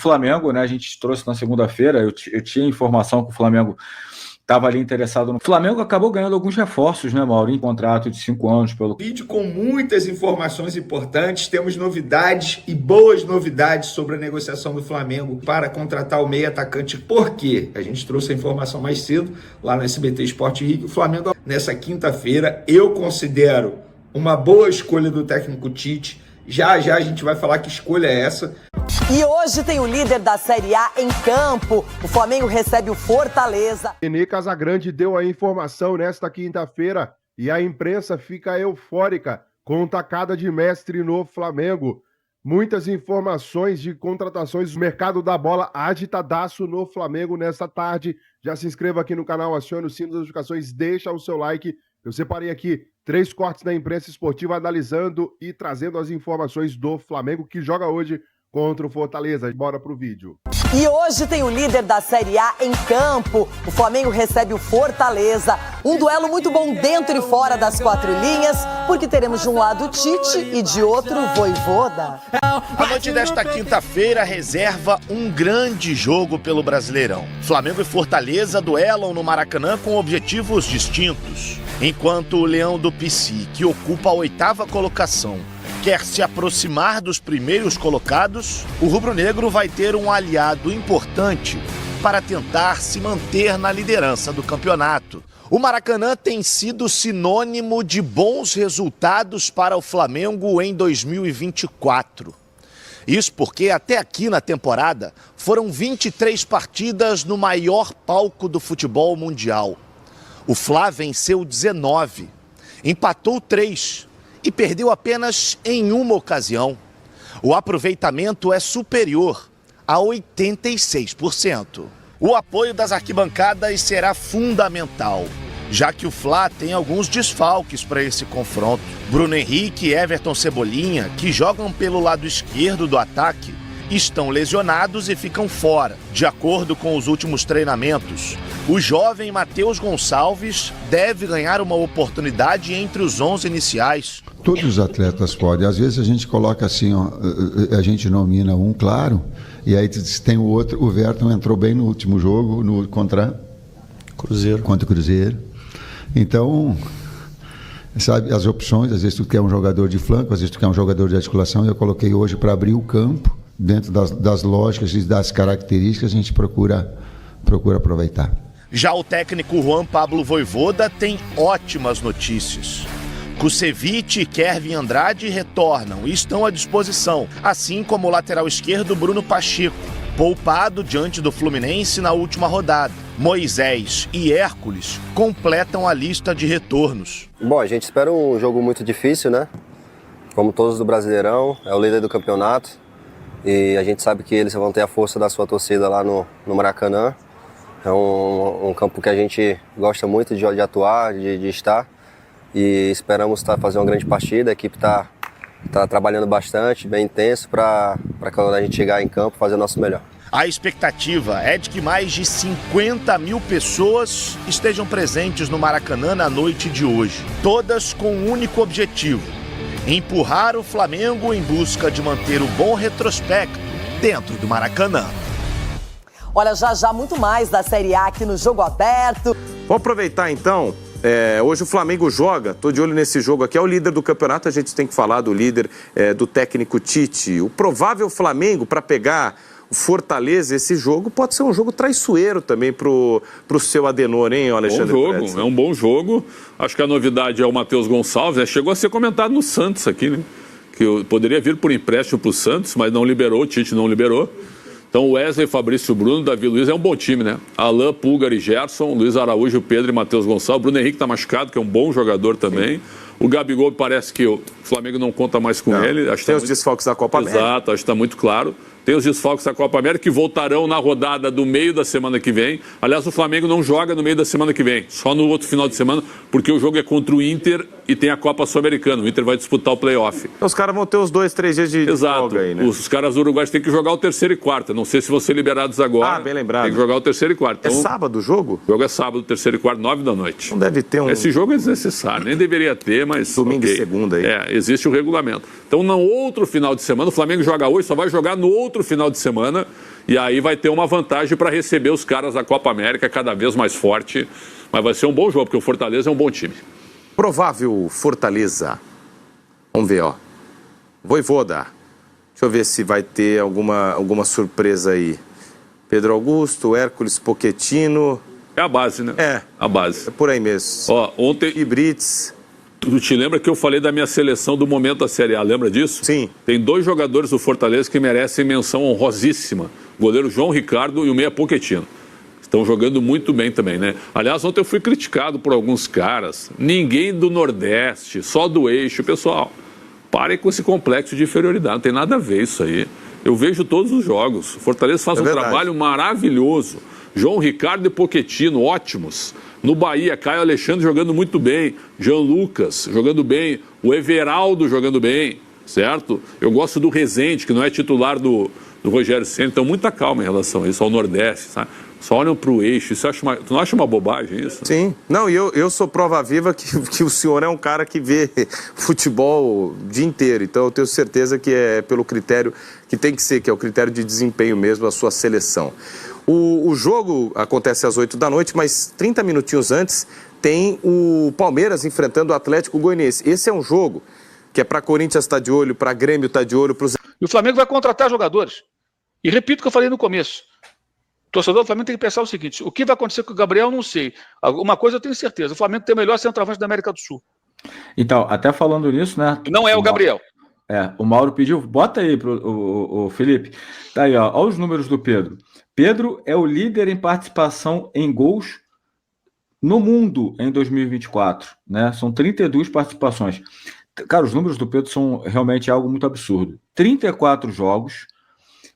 Flamengo, né? A gente trouxe na segunda-feira, eu tinha informação que o Flamengo estava ali interessado no... O Flamengo acabou ganhando alguns reforços, né, Mauro? Em contrato de 5 anos pelo... Vídeo com muitas informações importantes, temos novidades e boas novidades sobre a negociação do Flamengo para contratar o meio atacante. Por quê? A gente trouxe a informação mais cedo lá no SBT Sport Rio. O Flamengo, nessa quinta-feira, eu considero uma boa escolha do técnico Tite. Já a gente vai falar que escolha é essa. E hoje tem o líder da Série A em campo. O Flamengo recebe o Fortaleza. Nenê Casagrande deu a informação nesta quinta-feira e a imprensa fica eufórica com tacada de mestre no Flamengo. Muitas informações de contratações do mercado da bola agitadaço no Flamengo nesta tarde. Já se inscreva aqui no canal, acione o sino das notificações, deixa o seu like. Eu separei aqui 3 cortes da imprensa esportiva analisando e trazendo as informações do Flamengo que joga hoje contra o Fortaleza. Bora pro vídeo. E hoje tem o líder da Série A em campo. O Flamengo recebe o Fortaleza. Um duelo muito bom dentro e fora das 4 linhas, porque teremos de um lado o Tite e de outro o Vojvoda. A noite desta quinta-feira reserva um grande jogo pelo Brasileirão. Flamengo e Fortaleza duelam no Maracanã com objetivos distintos. Enquanto o Leão do Pici, que ocupa a 8ª colocação, quer se aproximar dos primeiros colocados, o rubro-negro vai ter um aliado importante para tentar se manter na liderança do campeonato. O Maracanã tem sido sinônimo de bons resultados para o Flamengo em 2024. Isso porque até aqui na temporada foram 23 partidas no maior palco do futebol mundial. O Fla venceu 19, empatou 3 e perdeu apenas em uma ocasião. O aproveitamento é superior a 86%. O apoio das arquibancadas será fundamental, já que o Fla tem alguns desfalques para esse confronto. Bruno Henrique e Everton Cebolinha, que jogam pelo lado esquerdo do ataque, estão lesionados e ficam fora. De acordo com os últimos treinamentos, o jovem Matheus Gonçalves deve ganhar uma oportunidade entre os 11 iniciais. Todos os atletas podem. Às vezes a gente coloca assim, ó, a gente nomina um, claro, e aí tem o outro. O Verton entrou bem no último jogo contra o Cruzeiro. Então, sabe, as opções, às vezes tu quer um jogador de flanco, às vezes tu quer um jogador de articulação, e eu coloquei hoje para abrir o campo, dentro das lógicas e das características, a gente procura aproveitar. Já o técnico Juan Pablo Vojvoda tem ótimas notícias. Kusevich e Kervin Andrade retornam e estão à disposição, assim como o lateral esquerdo Bruno Pacheco, poupado diante do Fluminense na última rodada. Moisés e Hércules completam a lista de retornos. Bom, a gente espera um jogo muito difícil, né? Como todos do Brasileirão, é o líder do campeonato e a gente sabe que eles vão ter a força da sua torcida lá no Maracanã. É um campo que a gente gosta muito de atuar, de estar, e esperamos fazer uma grande partida. A equipe está trabalhando bastante, bem intenso, para quando a gente chegar em campo fazer o nosso melhor. A expectativa é de que mais de 50 mil pessoas estejam presentes no Maracanã na noite de hoje, todas com um único objetivo: empurrar o Flamengo em busca de manter o bom retrospecto dentro do Maracanã. Olha, já muito mais da Série A aqui no Jogo Aberto. Vamos aproveitar então, hoje o Flamengo joga, tô de olho nesse jogo aqui, é o líder do campeonato, a gente tem que falar do líder, do técnico Tite. O provável Flamengo para pegar o Fortaleza, esse jogo pode ser um jogo traiçoeiro também pro seu Adenor, hein, Alexandre? Bom jogo, é um bom jogo. Acho que a novidade é o Matheus Gonçalves, chegou a ser comentado no Santos aqui, né? Que poderia vir por empréstimo pro Santos, mas não liberou, o Tite não liberou. Então, Wesley, Fabrício Bruno, Davi Luiz é um bom time, né? Alain, Pulgar e Gerson, Luiz Araújo, Pedro e Matheus Gonçalves. Bruno Henrique está machucado, que é um bom jogador também. Sim. O Gabigol parece que o Flamengo não conta mais com ele. Tem os desfalques da Copa América. Exato, acho que está muito claro. Tem os desfalques da Copa América que voltarão na rodada do meio da semana que vem. Aliás, o Flamengo não joga no meio da semana que vem, só no outro final de semana, porque o jogo é contra o Inter e tem a Copa Sul-Americana. O Inter vai disputar o play-off. Então, os caras vão ter os 2, 3 dias de folga aí, né? Os caras do Uruguai têm que jogar o terceiro e quarto. Não sei se vão ser liberados agora. Ah, bem lembrado. Tem que jogar o terceiro e quarto. Então, é sábado o jogo? O jogo é sábado, terceiro e quarto, 9 da noite. Não deve ter um... Esse jogo é desnecessário, nem deveria ter, mas... Domingo e segunda aí. Existe o regulamento. Então, no outro final de semana, o Flamengo joga hoje, só vai jogar no outro outro final de semana, e aí vai ter uma vantagem para receber os caras da Copa América cada vez mais forte. Mas vai ser um bom jogo, porque o Fortaleza é um bom time. Provável Fortaleza. Vamos ver, ó. Vojvoda. Deixa eu ver se vai ter alguma surpresa aí. Pedro Augusto, Hércules Pochettino. É a base, né? É. A base. É por aí mesmo. Ó, ontem... E Brits. Tu te lembra que eu falei da minha seleção do momento da Série A, lembra disso? Sim. Tem 2 jogadores do Fortaleza que merecem menção honrosíssima. O goleiro João Ricardo e o meia Pochettino. Estão jogando muito bem também, né? Aliás, ontem eu fui criticado por alguns caras. Ninguém do Nordeste, só do eixo. Pessoal, parem com esse complexo de inferioridade. Não tem nada a ver isso aí. Eu vejo todos os jogos. O Fortaleza faz um trabalho maravilhoso. João Ricardo e Pochettino, ótimos. No Bahia, Caio Alexandre jogando muito bem. Jean Lucas jogando bem. O Everaldo jogando bem, certo? Eu gosto do Rezende, que não é titular do Rogério Ceni. Então, muita calma em relação a isso, ao Nordeste, sabe? Só olham para o eixo. Tu não acha uma bobagem isso? Sim. Não, e eu sou prova viva que o senhor é um cara que vê futebol o dia inteiro. Então, eu tenho certeza que é pelo critério que tem que ser, que é o critério de desempenho mesmo, a sua seleção. O jogo acontece às 8 da noite, mas 30 minutinhos antes tem o Palmeiras enfrentando o Atlético Goianiense. Esse é um jogo que é para Corinthians estar de olho, para Grêmio estar de olho. E o Flamengo vai contratar jogadores. E repito o que eu falei no começo. O torcedor do Flamengo tem que pensar o seguinte: o que vai acontecer com o Gabriel, não sei. Uma coisa eu tenho certeza: o Flamengo tem o melhor centroavante da América do Sul. Então, até falando nisso, né? Não é o Gabriel. O Mauro pediu, bota aí o Felipe. Tá aí, ó, olha os números do Pedro. Pedro é o líder em participação em gols no mundo em 2024, né? São 32 participações. Cara, os números do Pedro são realmente algo muito absurdo. 34 jogos,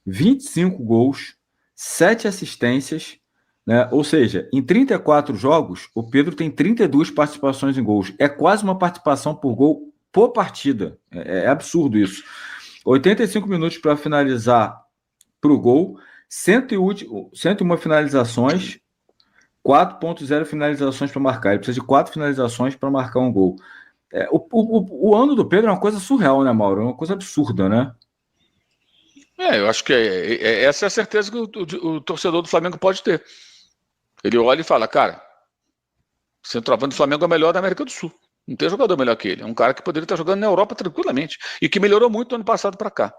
25 gols, 7 assistências, né? Ou seja, em 34 jogos, o Pedro tem 32 participações em gols. É quase uma participação por gol por partida. É absurdo isso. 85 minutos para finalizar para o gol, 101 finalizações, 4.0 finalizações para marcar. Ele precisa de 4 finalizações para marcar um gol. O ano do Pedro é uma coisa surreal, né, Mauro? É uma coisa absurda, né? Eu acho que essa é a certeza que o torcedor do Flamengo pode ter. Ele olha e fala, cara, o centroavante do Flamengo é o melhor da América do Sul. Não tem jogador melhor que ele. É um cara que poderia estar jogando na Europa tranquilamente. E que melhorou muito do ano passado para cá.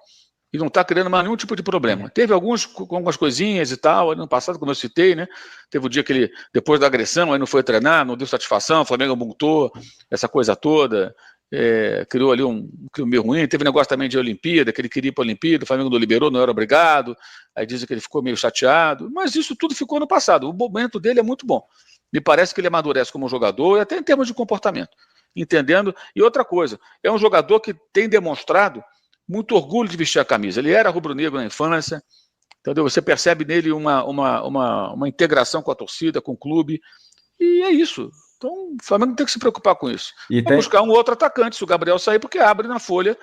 E não está criando mais nenhum tipo de problema. Teve algumas coisinhas e tal, ano passado, como eu citei, né? Teve o dia que ele, depois da agressão, aí não foi treinar, não deu satisfação, o Flamengo multou, essa coisa toda. Criou ali um clima meio ruim. Teve negócio também de Olimpíada, que ele queria ir para a Olimpíada, o Flamengo não liberou, não era obrigado. Aí dizem que ele ficou meio chateado. Mas isso tudo ficou no passado. O momento dele é muito bom. Me parece que ele amadurece como jogador e até em termos de comportamento. Entendendo? E outra coisa, é um jogador que tem demonstrado muito orgulho de vestir a camisa. Ele era rubro-negro na infância, entendeu? Você percebe nele uma integração com a torcida, com o clube, e é isso. Então, o Flamengo tem que se preocupar com isso. E buscar um outro atacante, se o Gabriel sair, porque abre na folha,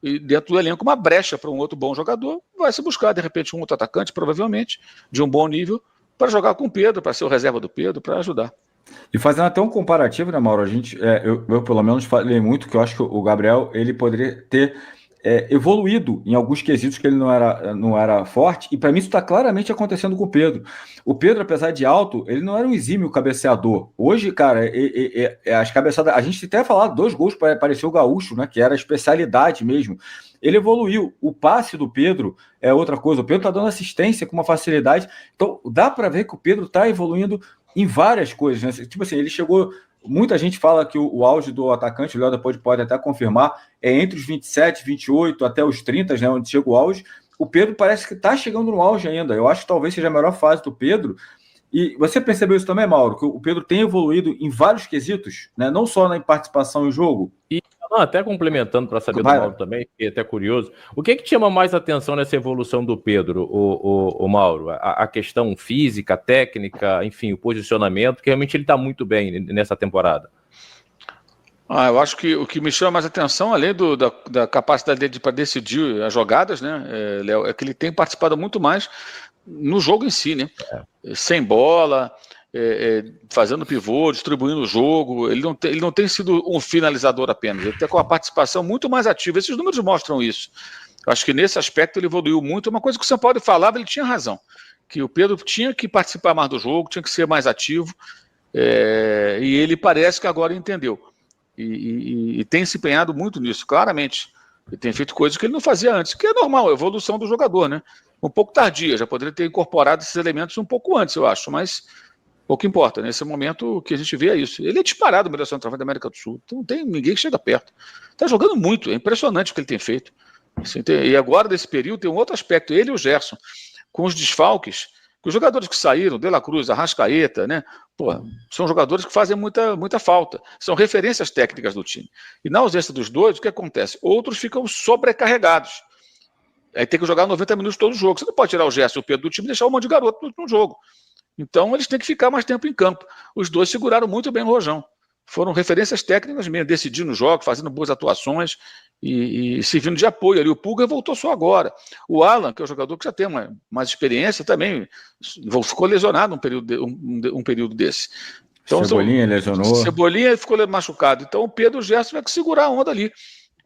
e dentro do elenco, uma brecha para um outro bom jogador, vai se buscar, de repente, um outro atacante, provavelmente, de um bom nível, para jogar com o Pedro, para ser o reserva do Pedro, para ajudar. E fazendo até um comparativo, né, Mauro? Eu pelo menos falei muito que eu acho que o Gabriel ele poderia ter evoluído em alguns quesitos que ele não era forte, e para mim isso está claramente acontecendo com o Pedro. O Pedro, apesar de alto, ele não era um exímio cabeceador. Hoje, cara, as cabeçadas, a gente até falado 2 gols para parecer o Gaúcho, né, que era a especialidade mesmo. Ele evoluiu. O passe do Pedro é outra coisa. O Pedro está dando assistência com uma facilidade. Então, dá para ver que o Pedro está evoluindo em várias coisas, né? Tipo assim, ele chegou... Muita gente fala que o auge do atacante, o Léo depois pode até confirmar, é entre os 27, 28 até os 30, né, onde chega o auge. O Pedro parece que está chegando no auge ainda. Eu acho que talvez seja a melhor fase do Pedro. E você percebeu isso também, Mauro? Que o Pedro tem evoluído em vários quesitos, né? Não só na participação em jogo. E até complementando para saber do Mauro também, fiquei até curioso. O que chama mais atenção nessa evolução do Pedro, o Mauro? A questão física, técnica, enfim, o posicionamento, que realmente ele está muito bem nessa temporada. Eu acho que o que me chama mais atenção, além da capacidade dele para decidir as jogadas, né, Léo, é que ele tem participado muito mais no jogo em si, né? Sem bola, fazendo pivô, distribuindo o jogo. Ele não tem sido um finalizador apenas, ele tem com a participação muito mais ativa. Esses números mostram isso. Eu acho que nesse aspecto ele evoluiu muito. Uma coisa que o São Paulo falava, ele tinha razão, que o Pedro tinha que participar mais do jogo, tinha que ser mais ativo, e ele parece que agora entendeu. E tem se empenhado muito nisso, claramente. Ele tem feito coisas que ele não fazia antes, que é normal, a evolução do jogador, né? Um pouco tardia, já poderia ter incorporado esses elementos um pouco antes, eu acho, mas pouco importa. Nesse momento, o que a gente vê é isso. Ele é disparado o melhor centroavante da América do Sul, então não tem ninguém que chega perto. Está jogando muito, é impressionante o que ele tem feito. Assim, e agora, nesse período, tem um outro aspecto, ele e o Gerson, com os desfalques, que os jogadores que saíram, De La Cruz, Arrascaeta, né? Pô, são jogadores que fazem muita falta. São referências técnicas do time. E na ausência dos dois, o que acontece? Outros ficam sobrecarregados. Aí tem que jogar 90 minutos todo o jogo. Você não pode tirar o Gerson e o Pedro do time e deixar um monte de garoto no jogo. Então eles têm que ficar mais tempo em campo. Os dois seguraram muito bem o Rojão. Foram referências técnicas mesmo, decidindo os jogos, fazendo boas atuações e servindo de apoio ali. O Pulga voltou só agora. O Alan, que é um jogador que já tem mais experiência também, ficou lesionado um período desse. Então, Cebolinha lesionou. Cebolinha ficou machucado. Então o Pedro e o Gerson vai que segurar a onda ali.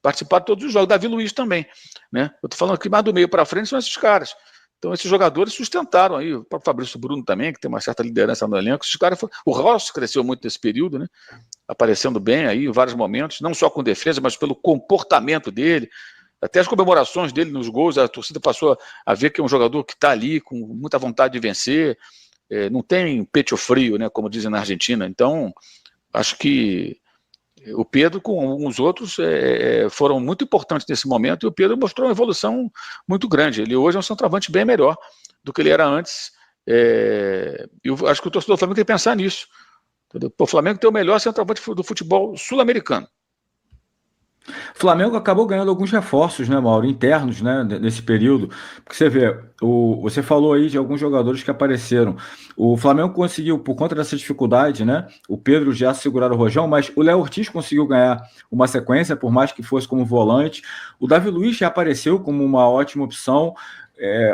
Participar de todos os jogos. Davi Luiz também. Né? Eu estou falando aqui mais do meio para frente, são esses caras. Então, esses jogadores sustentaram aí, o próprio Fabrício Bruno também, que tem uma certa liderança no elenco. Esses caras o Ross cresceu muito nesse período, né? Aparecendo bem aí em vários momentos, não só com defesa, mas pelo comportamento dele. Até as comemorações dele nos gols, a torcida passou a ver que é um jogador que está ali com muita vontade de vencer, não tem peito frio, né? Como dizem na Argentina. Então, acho que o Pedro com alguns outros foram muito importantes nesse momento, e o Pedro mostrou uma evolução muito grande. Ele hoje é um centroavante bem melhor do que ele era antes. Eu acho que o torcedor do Flamengo tem que pensar nisso. Entendeu? O Flamengo tem o melhor centroavante do futebol sul-americano. O Flamengo acabou ganhando alguns reforços, né, Mauro, internos, né, nesse período, porque você vê, você falou aí de alguns jogadores que apareceram. O Flamengo conseguiu, por conta dessa dificuldade, né, o Pedro já seguraram o Rojão, mas o Léo Ortiz conseguiu ganhar uma sequência, por mais que fosse como volante. O Davi Luiz já apareceu como uma ótima opção.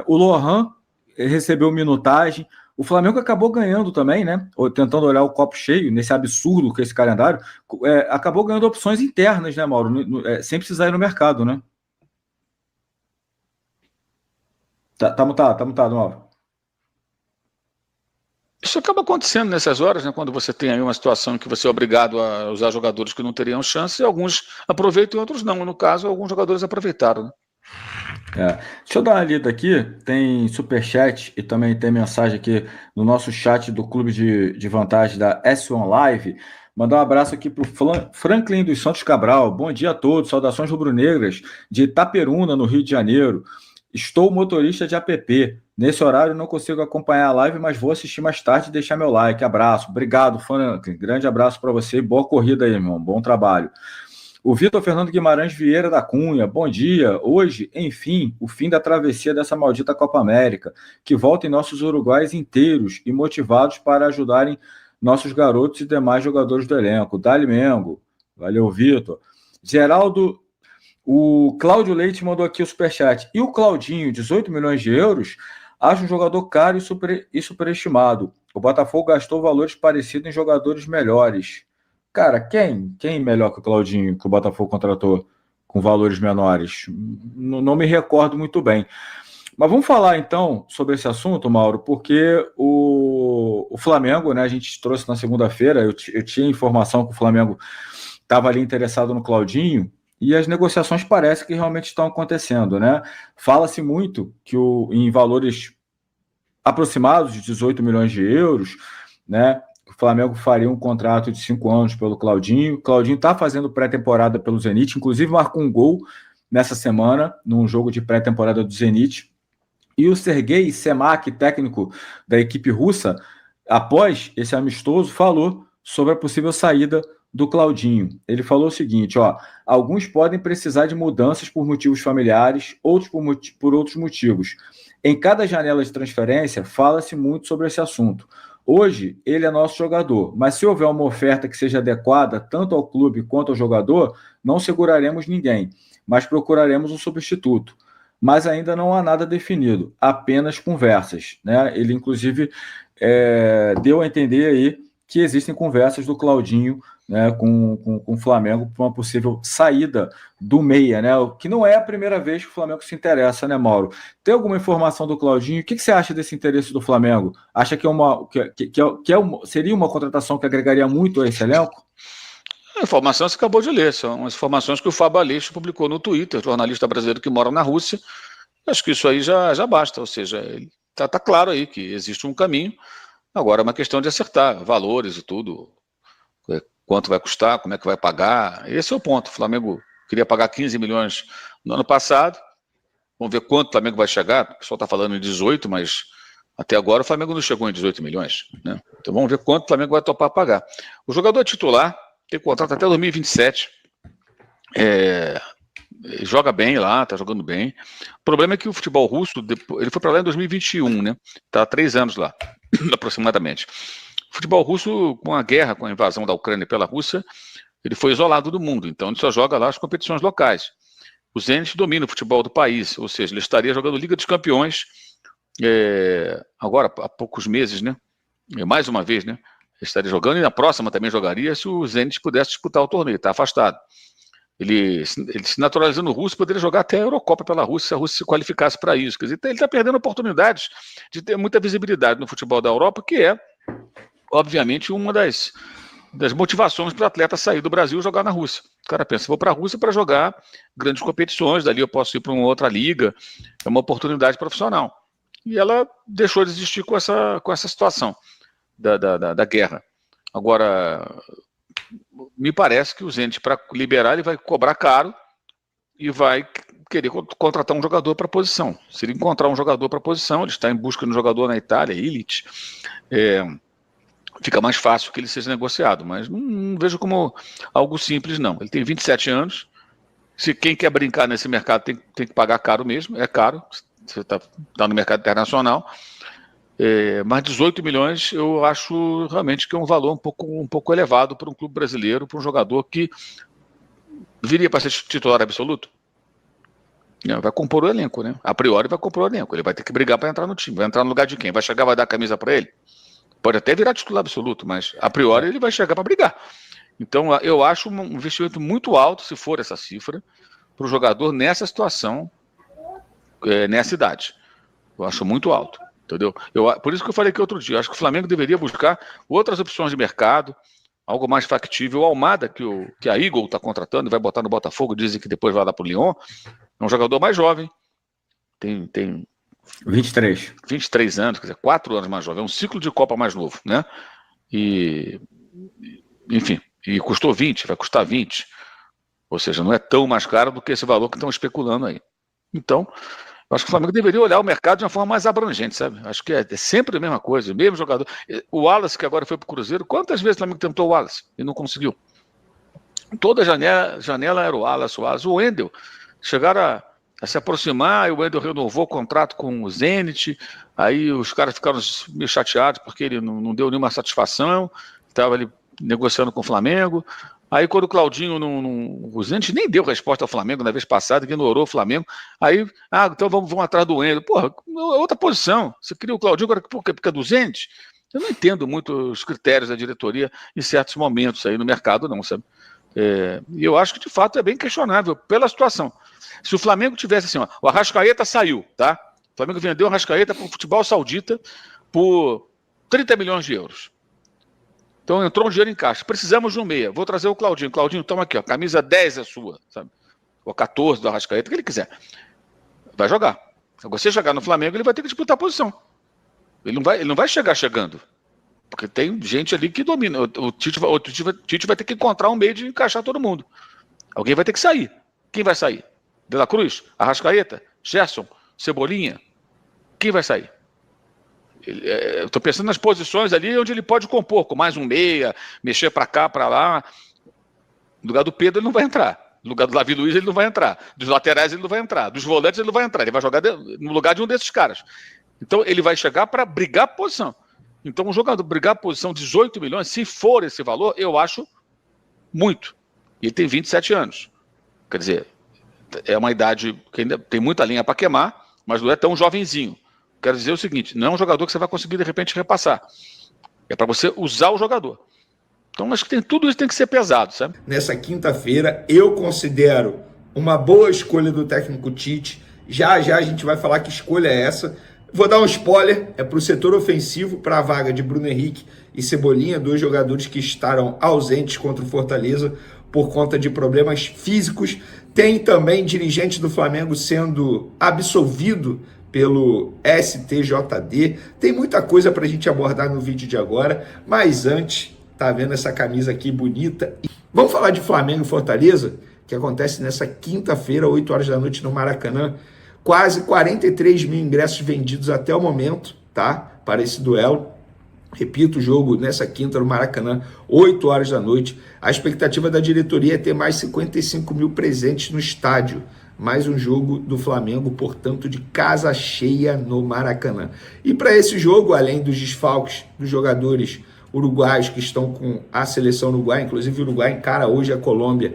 O Lohan recebeu minutagem. O Flamengo acabou ganhando também, né? Tentando olhar o copo cheio, nesse absurdo que é esse calendário, acabou ganhando opções internas, né, Mauro? Sem precisar ir no mercado, né? Tá mutado, Mauro. Isso acaba acontecendo nessas horas, né? Quando você tem aí uma situação em que você é obrigado a usar jogadores que não teriam chance, e alguns aproveitam e outros não. No caso, alguns jogadores aproveitaram, né? Deixa eu dar uma lida aqui, tem superchat e também tem mensagem aqui no nosso chat do Clube de Vantagem da S1 Live. Mandar um abraço aqui para o Franklin dos Santos Cabral. Bom dia a todos, saudações rubro-negras de Itaperuna, no Rio de Janeiro. Estou motorista de app. Nesse horário não consigo acompanhar a live, mas vou assistir mais tarde e deixar meu like. Abraço. Obrigado, Franklin. Grande abraço para você e boa corrida aí, irmão. Bom trabalho. O Vitor Fernando Guimarães Vieira da Cunha, bom dia. Hoje, enfim, o fim da travessia dessa maldita Copa América, que voltem nossos uruguaios inteiros e motivados para ajudarem nossos garotos e demais jogadores do elenco. Dali Mengo, valeu, Vitor. Geraldo, o Cláudio Leite mandou aqui o superchat. E o Claudinho, 18 milhões de euros, acha um jogador caro e superestimado. O Botafogo gastou valores parecidos em jogadores melhores. Cara, quem melhor que o Claudinho, que o Botafogo contratou com valores menores? Não me recordo muito bem. Mas vamos falar, então, sobre esse assunto, Mauro, porque o Flamengo, né, a gente trouxe na segunda-feira, eu tinha informação que o Flamengo estava ali interessado no Claudinho, e as negociações parecem que realmente estão acontecendo, né? Fala-se muito que em valores aproximados de 18 milhões de euros, né, o Flamengo faria um contrato de 5 anos pelo Claudinho. O Claudinho está fazendo pré-temporada pelo Zenit, inclusive marcou um gol nessa semana, num jogo de pré-temporada do Zenit. E o Sergei Semak, técnico da equipe russa, após esse amistoso, falou sobre a possível saída do Claudinho. Ele falou o seguinte, alguns podem precisar de mudanças por motivos familiares, outros por outros motivos. Em cada janela de transferência, fala-se muito sobre esse assunto. Hoje, ele é nosso jogador, mas se houver uma oferta que seja adequada tanto ao clube quanto ao jogador, não seguraremos ninguém, mas procuraremos um substituto. Mas ainda não há nada definido, apenas conversas, né? Ele, inclusive, deu a entender aí que existem conversas do Claudinho, né, com o Flamengo para uma possível saída do meia, né? O que não é a primeira vez que o Flamengo se interessa, né, Mauro? Tem alguma informação do Claudinho? O que você acha desse interesse do Flamengo? Acha que seria uma contratação que agregaria muito a esse elenco? A informação você acabou de ler, são as informações que o Fábio Aleixo publicou no Twitter, jornalista brasileiro que mora na Rússia. Acho que isso aí já basta, ou seja, tá claro aí que existe um caminho, agora é uma questão de acertar valores e tudo, quanto vai custar, como é que vai pagar, esse é o ponto. O Flamengo queria pagar 15 milhões no ano passado, vamos ver quanto o Flamengo vai chegar, o pessoal está falando em 18, mas até agora o Flamengo não chegou em 18 milhões, né? Então vamos ver quanto o Flamengo vai topar pagar. O jogador titular tem contrato até 2027, joga bem lá, tá jogando bem. O problema é que o futebol russo, ele foi para lá em 2021, né? Tá há 3 anos lá, aproximadamente. O futebol russo, com a guerra, com a invasão da Ucrânia pela Rússia, ele foi isolado do mundo, então ele só joga lá as competições locais. O Zenit domina o futebol do país, ou seja, ele estaria jogando Liga dos Campeões agora, há poucos meses, né? Mais uma vez, né? Ele estaria jogando e na próxima também jogaria se o Zenit pudesse disputar o torneio, está afastado. Ele se naturalizando russo, poderia jogar até a Eurocopa pela Rússia, se a Rússia se qualificasse para isso. Quer dizer, ele está perdendo oportunidades de ter muita visibilidade no futebol da Europa, que é, obviamente, uma das motivações para o atleta sair do Brasil e jogar na Rússia. O cara pensa, vou para a Rússia para jogar grandes competições, dali eu posso ir para uma outra liga, é uma oportunidade profissional. E ela deixou de existir com essa situação da guerra. Agora, me parece que o Zenit, para liberar, ele vai cobrar caro e vai querer contratar um jogador para a posição. Se ele encontrar um jogador para a posição, ele está em busca de um jogador na Itália, Illich, fica mais fácil que ele seja negociado, mas não vejo como algo simples, não. Ele tem 27 anos, se quem quer brincar nesse mercado tem que pagar caro mesmo, é caro, você está no mercado internacional, mas 18 milhões eu acho realmente que é um valor um pouco elevado para um clube brasileiro, para um jogador que viria para ser titular absoluto. Vai compor o elenco, né? A priori vai compor o elenco, ele vai ter que brigar para entrar no time, vai entrar no lugar de quem? Vai chegar, vai dar a camisa para ele? Pode até virar titular absoluto, mas a priori ele vai chegar para brigar. Então eu acho um investimento muito alto, se for essa cifra, para o jogador nessa situação, nessa idade. Eu acho muito alto, entendeu? Por isso que eu falei que outro dia, eu acho que o Flamengo deveria buscar outras opções de mercado, algo mais factível. O Almada, que a Eagle está contratando, vai botar no Botafogo, dizem que depois vai lá para o Lyon, é um jogador mais jovem, tem 23 anos, quer dizer, 4 anos mais jovem, é um ciclo de Copa mais novo, né? Enfim, e custou 20, vai custar 20, ou seja, não é tão mais caro do que esse valor que estão especulando aí. Então, eu acho que o Flamengo deveria olhar o mercado de uma forma mais abrangente, sabe? Acho que é sempre a mesma coisa, o mesmo jogador. O Wallace, que agora foi para o Cruzeiro, quantas vezes o Flamengo tentou o Wallace e não conseguiu? Toda janela era o Wallace. O Wendel, chegaram a se aproximar, e o Wendel renovou o contrato com o Zenit, aí os caras ficaram meio chateados porque ele não deu nenhuma satisfação, estava ali negociando com o Flamengo. Aí quando o Claudinho, o Zenit nem deu resposta ao Flamengo na vez passada, ignorou o Flamengo, aí, então vamos atrás do Wendel. Porra, outra posição, você queria o Claudinho agora porque é do Zenit? Eu não entendo muito os critérios da diretoria em certos momentos aí no mercado não, sabe? E eu acho que de fato é bem questionável pela situação. Se o Flamengo tivesse assim, ó, o Arrascaeta saiu, tá? O Flamengo vendeu o Arrascaeta para o futebol saudita por 30 milhões de euros. Então entrou um dinheiro em caixa. Precisamos de um meia. Vou trazer o Claudinho. Claudinho, toma aqui, ó. Camisa 10 é sua, sabe? Ou 14 do Arrascaeta, o que ele quiser. Vai jogar. Se você chegar no Flamengo, ele vai ter que disputar a posição. Ele não vai chegar chegando. Porque tem gente ali que domina. O Tite vai ter que encontrar um meio de encaixar todo mundo. Alguém vai ter que sair. Quem vai sair? De La Cruz? Arrascaeta? Gerson? Cebolinha? Quem vai sair? Eu estou pensando nas posições ali onde ele pode compor, com mais um meia, mexer para cá, para lá. No lugar do Pedro ele não vai entrar. No lugar do Davi Luiz ele não vai entrar. Dos laterais ele não vai entrar. Dos volantes ele não vai entrar. Ele vai jogar no lugar de um desses caras. Então ele vai chegar para brigar a posição. Então um jogador brigar a posição 18 milhões, se for esse valor, eu acho muito. E ele tem 27 anos. Quer dizer, é uma idade que ainda tem muita linha para queimar, mas não é tão jovenzinho. Quero dizer o seguinte, não é um jogador que você vai conseguir de repente repassar. É para você usar o jogador. Então, acho que tudo isso tem que ser pesado, sabe? Nessa quinta-feira, eu considero uma boa escolha do técnico Tite. Já a gente vai falar que escolha é essa. Vou dar um spoiler, é para o setor ofensivo, para a vaga de Bruno Henrique e Cebolinha, 2 jogadores que estarão ausentes contra o Fortaleza por conta de problemas físicos. Tem também dirigente do Flamengo sendo absolvido pelo STJD. Tem muita coisa para a gente abordar no vídeo de agora, mas antes, tá vendo essa camisa aqui bonita? Vamos falar de Flamengo e Fortaleza, que acontece nessa quinta-feira, 8 horas da noite no Maracanã. Quase 43 mil ingressos vendidos até o momento, tá? Para esse duelo. Repito, o jogo nessa quinta no Maracanã, 8 horas da noite. A expectativa da diretoria é ter mais 55 mil presentes no estádio. Mais um jogo do Flamengo, portanto, de casa cheia no Maracanã. E para esse jogo, além dos desfalques dos jogadores uruguaios que estão com a seleção uruguaia, inclusive o Uruguai encara hoje a Colômbia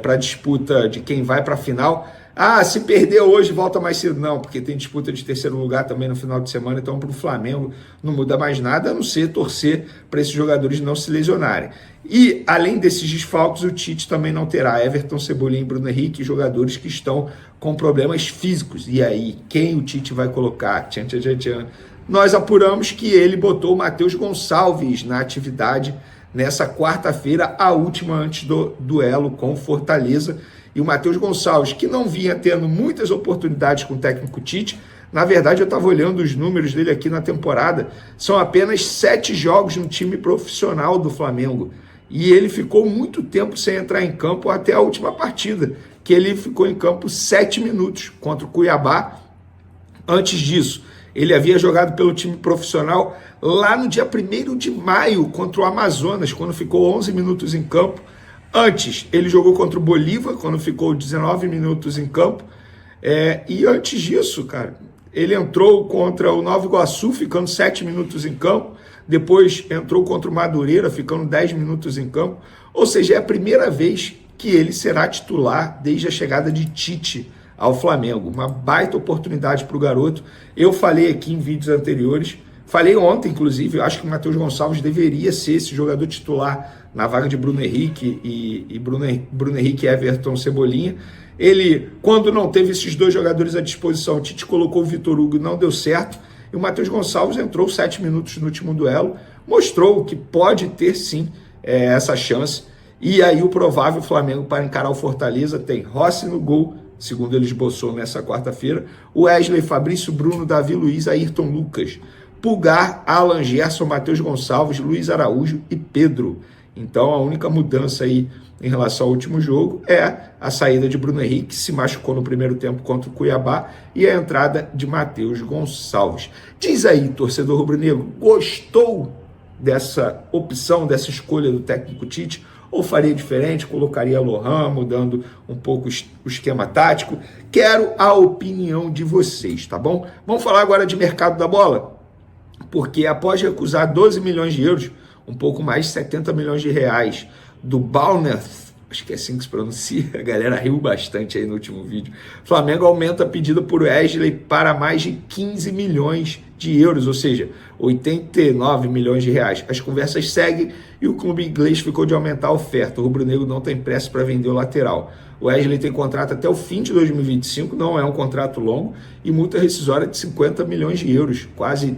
para a disputa de quem vai para a final. Ah, se perder hoje, volta mais cedo. Não, porque tem disputa de terceiro lugar também no final de semana, então para o Flamengo não muda mais nada, a não ser torcer para esses jogadores não se lesionarem. E, além desses desfalques, o Tite também não terá Everton, Cebolinha e Bruno Henrique, jogadores que estão com problemas físicos. E aí, quem o Tite vai colocar? Tchan, tchan, tchan, tchan. Nós apuramos que ele botou o Matheus Gonçalves na atividade nessa quarta-feira, a última antes do duelo com o Fortaleza. E o Matheus Gonçalves, que não vinha tendo muitas oportunidades com o técnico Tite, na verdade eu estava olhando os números dele aqui na temporada, são apenas 7 jogos no time profissional do Flamengo. E ele ficou muito tempo sem entrar em campo até a última partida, que ele ficou em campo 7 minutos contra o Cuiabá. Antes disso, ele havia jogado pelo time profissional lá no dia 1º de maio contra o Amazonas, quando ficou 11 minutos em campo. Antes, ele jogou contra o Bolívar, quando ficou 19 minutos em campo. E antes disso, cara, ele entrou contra o Nova Iguaçu, ficando 7 minutos em campo. Depois entrou contra o Madureira, ficando 10 minutos em campo. Ou seja, é a primeira vez que ele será titular desde a chegada de Tite ao Flamengo. Uma baita oportunidade para o garoto. Eu falei aqui em vídeos anteriores, falei ontem, inclusive, eu acho que o Matheus Gonçalves deveria ser esse jogador titular na vaga de Bruno Henrique e Bruno Henrique e Everton Cebolinha. Ele, quando não teve esses 2 jogadores à disposição, o Tite colocou o Vitor Hugo e não deu certo. E o Matheus Gonçalves entrou 7 minutos no último duelo, mostrou que pode ter sim essa chance. E aí o provável Flamengo para encarar o Fortaleza tem Rossi no gol, segundo ele esboçou nessa quarta-feira, Wesley, Fabrício, Bruno, Davi Luiz, Ayrton Lucas, Pulgar, Alan Gerson, Matheus Gonçalves, Luiz Araújo e Pedro. Então a única mudança aí em relação ao último jogo é a saída de Bruno Henrique, que se machucou no primeiro tempo contra o Cuiabá, e a entrada de Matheus Gonçalves. Diz aí, torcedor rubro-negro, gostou dessa opção, dessa escolha do técnico Tite? Ou faria diferente, colocaria Lohan, mudando um pouco o esquema tático? Quero a opinião de vocês, tá bom? Vamos falar agora de mercado da bola? Porque após recusar 12 milhões de euros, um pouco mais de 70 milhões de reais do Bournemouth, acho que é assim que se pronuncia, a galera riu bastante aí no último vídeo, Flamengo aumenta a pedida por Wesley para mais de 15 milhões de euros, ou seja, 89 milhões de reais. As conversas seguem e o clube inglês ficou de aumentar a oferta. O rubro-negro não tem pressa para vender o lateral. O Wesley tem contrato até o fim de 2025, não é um contrato longo, e multa rescisória de 50 milhões de euros, quase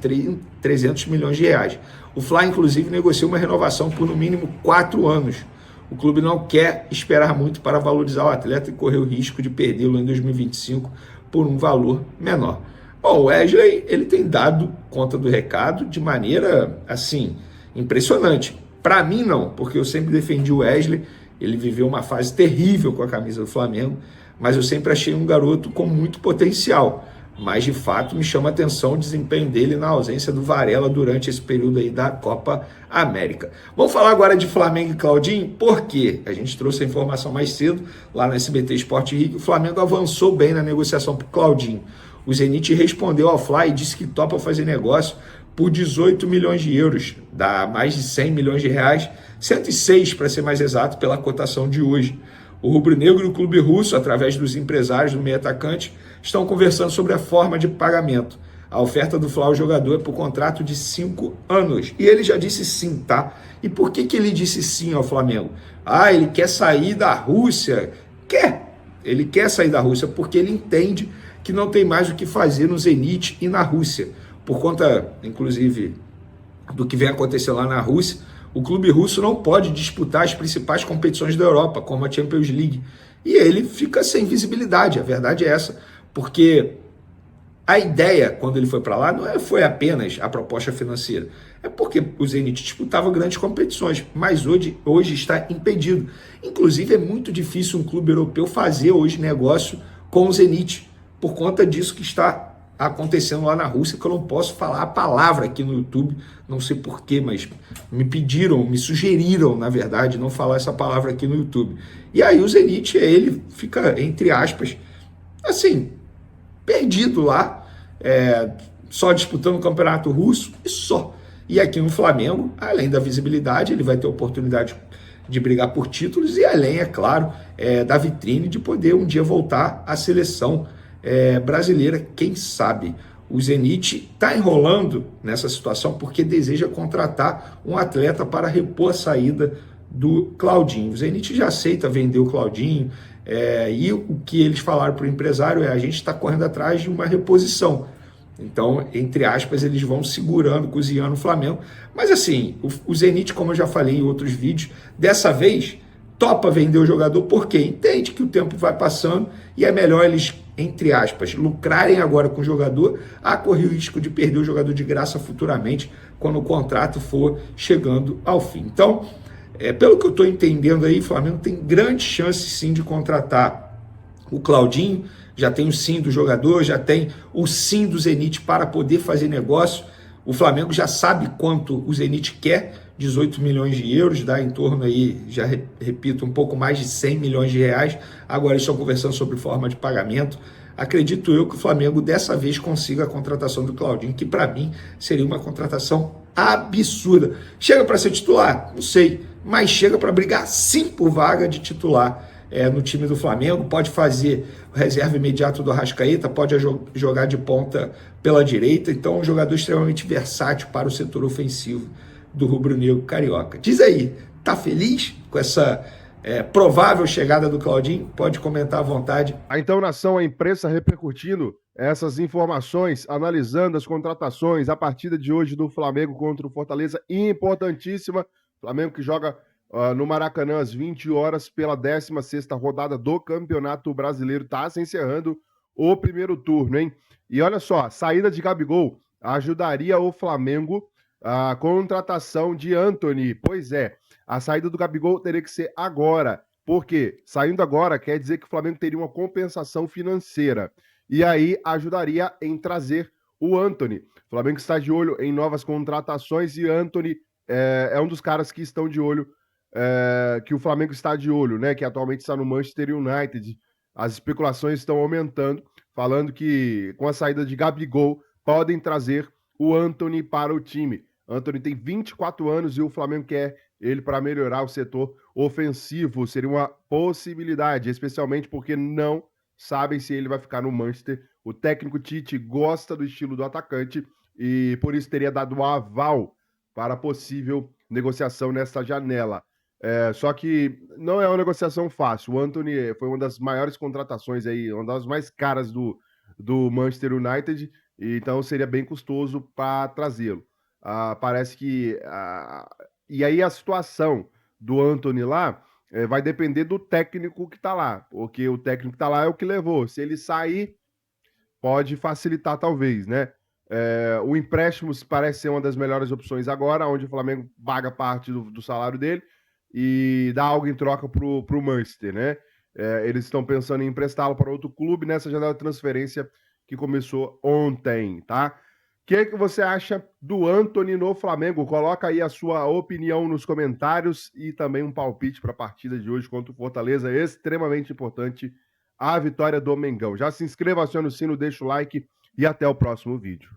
300 milhões de reais. O Fla, inclusive, negociou uma renovação por no mínimo 4 anos. O clube não quer esperar muito para valorizar o atleta e correr o risco de perdê-lo em 2025 por um valor menor. Bom, o Wesley, ele tem dado conta do recado de maneira, assim, impressionante. Para mim, não, porque eu sempre defendi o Wesley. Ele viveu uma fase terrível com a camisa do Flamengo, mas eu sempre achei um garoto com muito potencial. Mas, de fato, me chama a atenção o desempenho dele na ausência do Varela durante esse período aí da Copa América. Vamos falar agora de Flamengo e Claudinho, porque a gente trouxe a informação mais cedo, lá no SBT Sport Rio, que o Flamengo avançou bem na negociação para o Claudinho. O Zenit respondeu ao Fla e disse que topa fazer negócio por 18 milhões de euros, dá mais de 100 milhões de reais, 106 para ser mais exato pela cotação de hoje. O rubro-negro e o clube russo, através dos empresários do meio atacante, estão conversando sobre a forma de pagamento. A oferta do Fla ao jogador é por contrato de 5 anos. E ele já disse sim, tá? E por que ele disse sim ao Flamengo? Ah, ele quer sair da Rússia. Ele quer sair da Rússia porque ele entende que não tem mais o que fazer no Zenit e na Rússia. Por conta, inclusive, do que vem acontecendo lá na Rússia, o clube russo não pode disputar as principais competições da Europa, como a Champions League. E ele fica sem visibilidade, a verdade é essa. Porque a ideia, quando ele foi para lá, não foi apenas a proposta financeira. É porque o Zenit disputava grandes competições, mas hoje está impedido. Inclusive, é muito difícil um clube europeu fazer hoje negócio com o Zenit, por conta disso que está acontecendo lá na Rússia, que eu não posso falar a palavra aqui no YouTube, não sei porquê, mas me sugeriram, na verdade, não falar essa palavra aqui no YouTube. E aí o Zenit, ele fica, entre aspas, assim, perdido lá, só disputando o campeonato russo e só. E aqui no Flamengo, além da visibilidade, ele vai ter oportunidade de brigar por títulos e além, é claro, da vitrine de poder um dia voltar à seleção brasileira, quem sabe. O Zenit está enrolando nessa situação porque deseja contratar um atleta para repor a saída do Claudinho. O Zenit já aceita vender o Claudinho, e o que eles falaram para o empresário a gente está correndo atrás de uma reposição. Então, entre aspas, eles vão segurando, cozinhando o Flamengo. Mas assim, o Zenit, como eu já falei em outros vídeos, dessa vez topa vender o jogador porque entende que o tempo vai passando e é melhor eles, entre aspas, lucrarem agora com o jogador, a correr o risco de perder o jogador de graça futuramente, quando o contrato for chegando ao fim. Então, pelo que eu estou entendendo aí, o Flamengo tem grande chance sim de contratar o Claudinho, já tem o sim do jogador, já tem o sim do Zenit para poder fazer negócio. O Flamengo já sabe quanto o Zenit quer, 18 milhões de euros, dá em torno aí, já repito, um pouco mais de 100 milhões de reais. Agora eles estão conversando sobre forma de pagamento. Acredito eu que o Flamengo dessa vez consiga a contratação do Claudinho, que para mim seria uma contratação absurda. Chega para ser titular? Não sei, mas chega para brigar sim por vaga de titular no time do Flamengo. Pode fazer o reserva imediato do Arrascaeta, pode jogar de ponta pela direita. Então é um jogador extremamente versátil para o setor ofensivo do rubro-negro carioca. Diz aí, tá feliz com essa provável chegada do Claudinho? Pode comentar à vontade. Então, nação, a imprensa repercutindo essas informações, analisando as contratações, a partida de hoje do Flamengo contra o Fortaleza, importantíssima. Flamengo que joga no Maracanã às 20 horas pela 16ª rodada do Campeonato Brasileiro. Tá se encerrando o primeiro turno, hein? E olha só, a saída de Gabigol ajudaria o Flamengo a contratação de Antony. Pois é, a saída do Gabigol teria que ser agora. Por quê? Saindo agora quer dizer que o Flamengo teria uma compensação financeira. E aí ajudaria em trazer o Antony. O Flamengo está de olho em novas contratações e Antony é um dos caras que estão de olho, que o Flamengo está de olho, né? Que atualmente está no Manchester United. As especulações estão aumentando, falando que com a saída de Gabigol podem trazer o Antony para o time. Antony tem 24 anos e o Flamengo quer ele para melhorar o setor ofensivo. Seria uma possibilidade, especialmente porque não sabem se ele vai ficar no Manchester. O técnico Tite gosta do estilo do atacante e por isso teria dado um aval para possível negociação nesta janela. Só que não é uma negociação fácil. O Antony foi uma das maiores contratações aí, uma das mais caras do Manchester United, então seria bem custoso para trazê-lo. Parece que... E aí a situação do Antony lá vai depender do técnico que está lá, porque o técnico que está lá é o que levou. Se ele sair, pode facilitar talvez, né? O empréstimo parece ser uma das melhores opções agora, onde o Flamengo paga parte do salário dele e dá algo em troca pro Manchester, né? Eles estão pensando em emprestá-lo para outro clube nessa janela de transferência que começou ontem, tá? O que você acha do Antony no Flamengo? Coloca aí a sua opinião nos comentários e também um palpite para a partida de hoje contra o Fortaleza, extremamente importante, a vitória do Mengão. Já se inscreva, acione o sino, deixa o like e até o próximo vídeo.